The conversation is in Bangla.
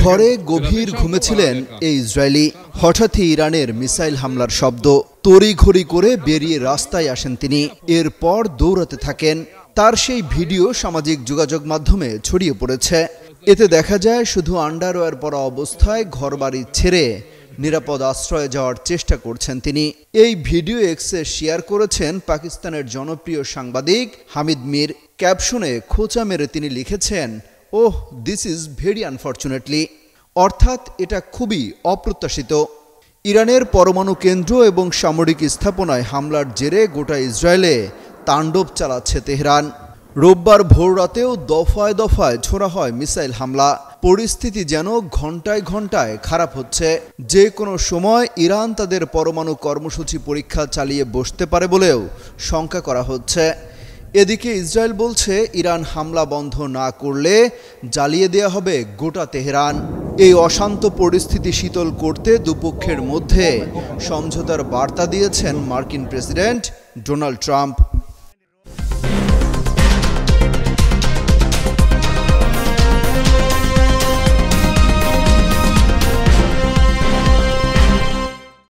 ঘরে গভীর ঘুমেছিলেন এই ইসরায়েলি। হঠাৎই ইরানের মিসাইল হামলার শব্দ। তড়িঘড়ি করে বেরিয়ে রাস্তায় আসেন তিনি। এরপর দৌড়াতে থাকেন। তার সেই ভিডিও সামাজিক যোগাযোগ মাধ্যমে ছড়িয়ে পড়েছে। এতে দেখা যায় শুধু আন্ডারওয়্যার পরা অবস্থায় ঘরবাড়ি ছেড়ে নিরাপদ আশ্রয়ে যাওয়ার চেষ্টা করছেন তিনি। এই ভিডিও এক্সে শেয়ার করেছেন পাকিস্তানের জনপ্রিয় সাংবাদিক হামিদ মির। ক্যাপশনে খোঁচা মেরে তিনি লিখেছেন, ওহ দিস ইজ ভেরি আনফর্চুনেটলি, অর্থাৎ এটা খুবই অপ্রত্যাশিত। ইরানের পরমাণু কেন্দ্র এবং সামরিক স্থাপনায় হামলার জেরে গোটা ইসরায়েলে তাণ্ডব চালাচ্ছে তেহরান। রোববার ভোররাতেও দফায় দফায় ছোড়া হয় মিসাইল হামলা। পরিস্থিতি যেন ঘন্টায় ঘন্টায় খারাপ হচ্ছে। যে কোনো সময় ইরান তাদের পরমাণু কর্মসূচি পরীক্ষা চালিয়ে বসতে পারে বলেও শঙ্কা করা হচ্ছে। এদিকে ইসরায়েল বলছে ইরান হামলা বন্ধ না করলে জ্বালিয়ে দেয়া হবে গোটা তেহরান। এই অশান্ত পরিস্থিতি শীতল করতে দুপক্ষের মধ্যে সমঝোতার বার্তা দিয়েছেন মার্কিন প্রেসিডেন্ট ডোনাল্ড ট্রাম্প।